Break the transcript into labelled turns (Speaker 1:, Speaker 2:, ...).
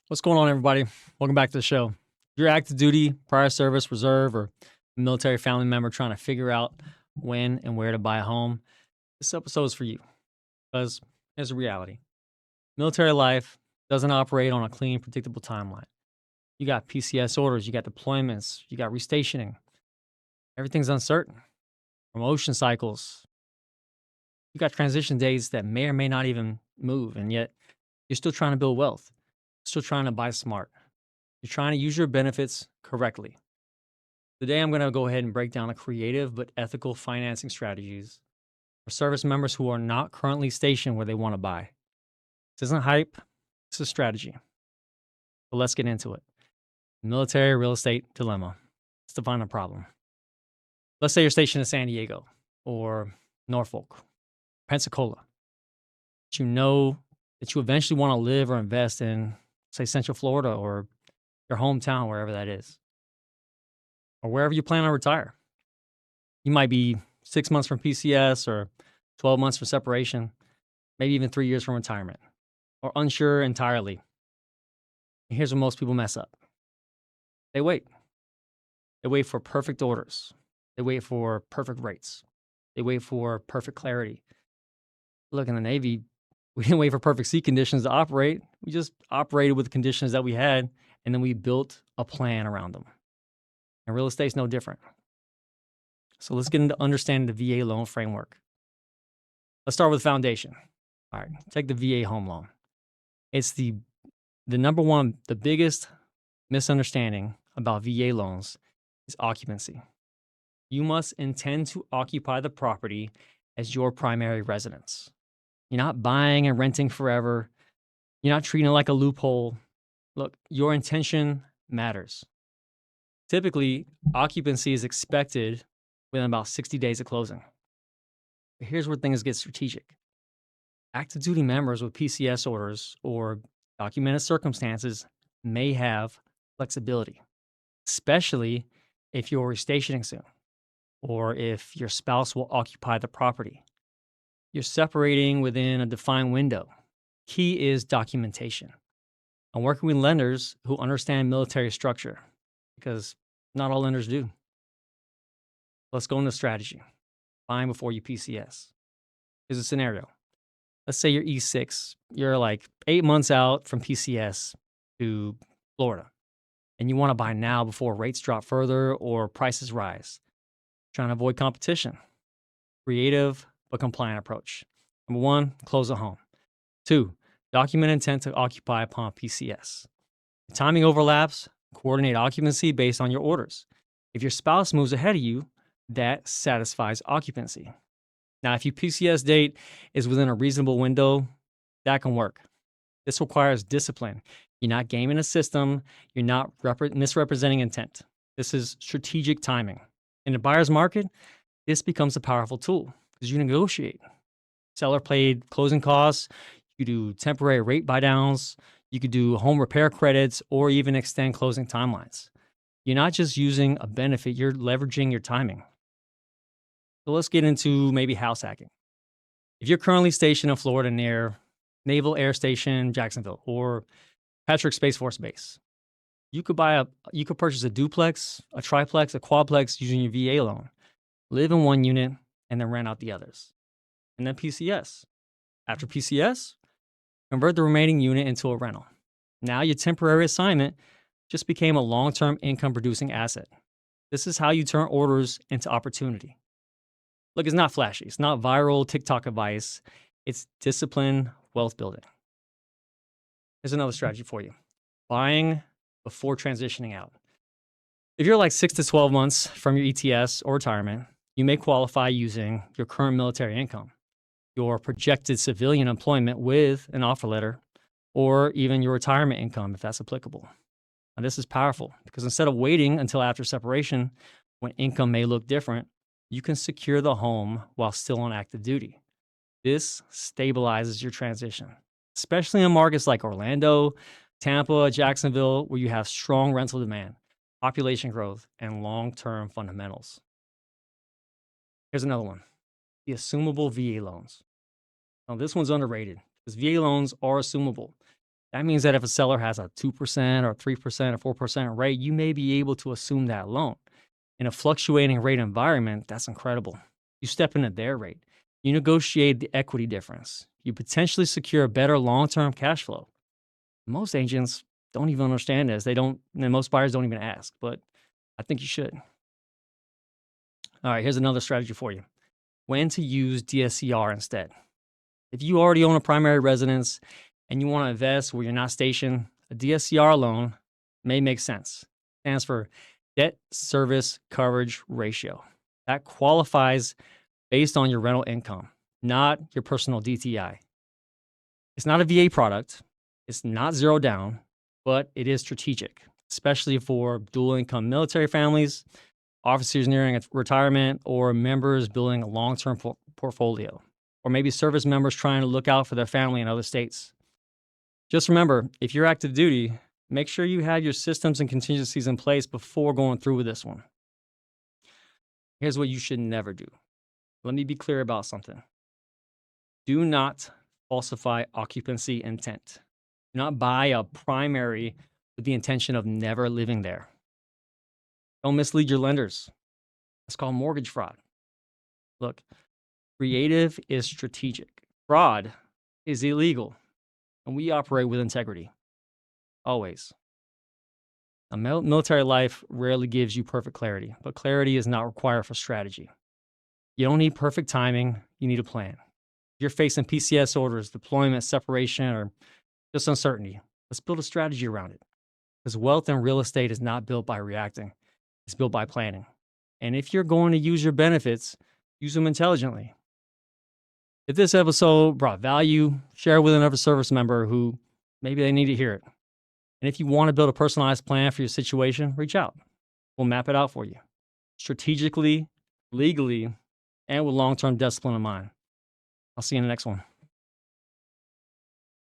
Speaker 1: What's going on, everybody? Welcome back to the show. If you're active duty, prior service, reserve, or a military family member trying to figure out when and where to buy a home, this episode is for you. Because here's the reality: military life doesn't operate on a clean, predictable timeline. You got PCS orders, you got deployments, you got restationing. Everything's uncertain. Promotion cycles. You got transition dates that may or may not even move, and yet you're still trying to build wealth, still trying to buy smart. You're trying to use your benefits correctly. Today, I'm going to go ahead and break down a creative but ethical financing strategies for service members who are not currently stationed where they want to buy. This isn't hype, this is strategy. So let's get into it. Military real estate dilemma. Let's define the problem. Let's say you're stationed in San Diego or Norfolk, Pensacola. But you know that you eventually want to live or invest in, say, Central Florida or your hometown, wherever that is, or wherever you plan on retire. You might be 6 months from PCS or 12 months from separation, maybe even 3 years from retirement, or unsure entirely. And here's where most people mess up. They wait. They wait for perfect orders. They wait for perfect rates. They wait for perfect clarity. Look, in the Navy, we didn't wait for perfect sea conditions to operate. We just operated with the conditions that we had, and then we built a plan around them. And real estate's no different. So let's get into understanding the VA loan framework. Let's start with the foundation. All right, take the VA home loan. It's the number one, the biggest misunderstanding about VA loans is occupancy. You must intend to occupy the property as your primary residence. You're not buying and renting forever. You're not treating it like a loophole. Look, your intention matters. Typically, occupancy is expected within about 60 days of closing. But here's where things get strategic. Active duty members with PCS orders or documented circumstances may have flexibility, especially if you're restationing soon or if your spouse will occupy the property. You're separating within a defined window. Key is documentation. I'm working with lenders who understand military structure because not all lenders do. Let's go into strategy. Buying before you PCS. Here's a scenario. Let's say you're E6. You're like 8 months out from PCS to Florida, and you want to buy now before rates drop further or prices rise. Trying to avoid competition. Creative but compliant approach. Number one, close a home. 2, document intent to occupy upon PCS. If timing overlaps, coordinate occupancy based on your orders. If your spouse moves ahead of you, that satisfies occupancy. Now, if your PCS date is within a reasonable window, that can work. This requires discipline. You're not gaming a system. You're not misrepresenting intent. This is strategic timing. In the buyer's market, this becomes a powerful tool because you negotiate. Seller paid closing costs. You do temporary rate buy downs. You could do home repair credits or even extend closing timelines. You're not just using a benefit, you're leveraging your timing. So let's get into maybe house hacking. If you're currently stationed in Florida near Naval Air Station, Jacksonville, or Patrick Space Force Base, you could purchase a duplex, a triplex, a quadplex using your VA loan. Live in one unit and then rent out the others. And then PCS. After PCS, convert the remaining unit into a rental. Now your temporary assignment just became a long-term income producing asset. This is how you turn orders into opportunity. Look, it's not flashy. It's not viral TikTok advice. It's discipline, wealth building. Here's another strategy for you. Buying before transitioning out. If you're like 6 to 12 months from your ETS or retirement, you may qualify using your current military income, your projected civilian employment with an offer letter, or even your retirement income if that's applicable. Now, this is powerful because instead of waiting until after separation, when income may look different, you can secure the home while still on active duty. This stabilizes your transition, especially in markets like Orlando, Tampa, Jacksonville, where you have strong rental demand, population growth, and long-term fundamentals. Here's another one, the Assumable VA loans. Now, this one's underrated because VA loans are assumable. That means that if a seller has a 2% or 3% or 4% rate, you may be able to assume that loan. In a fluctuating rate environment, that's incredible. You step into their rate, you negotiate the equity difference, you potentially secure a better long term cash flow. Most agents don't even understand this. They don't, and most buyers don't even ask, but I think you should. All right, here's another strategy for you: when to use DSCR instead. If you already own a primary residence and you want to invest where you're not stationed, a DSCR loan may make sense. It stands for debt service coverage ratio. That qualifies based on your rental income, not your personal DTI. It's not a VA product. It's not zero down, but it is strategic, especially for dual income military families, officers nearing retirement, or members building a long-term portfolio, or maybe service members trying to look out for their family in other states. Just remember, if you're active duty, make sure you have your systems and contingencies in place before going through with this one. Here's what you should never do. Let me be clear about something. Do not falsify occupancy intent. Do not buy a primary with the intention of never living there. Don't mislead your lenders. It's called mortgage fraud. Look, creative is strategic. Fraud is illegal, and we operate with integrity. Always. A military life rarely gives you perfect clarity, but clarity is not required for strategy. You don't need perfect timing, you need a plan. If you're facing PCS orders, deployment, separation, or just uncertainty, let's build a strategy around it. Because wealth in real estate is not built by reacting, it's built by planning. And if you're going to use your benefits, use them intelligently. If this episode brought value, share it with another service member who maybe they need to hear it. And if you want to build a personalized plan for your situation, reach out. We'll map it out for you strategically, legally, and with long-term discipline in mind. I'll see you in the next one.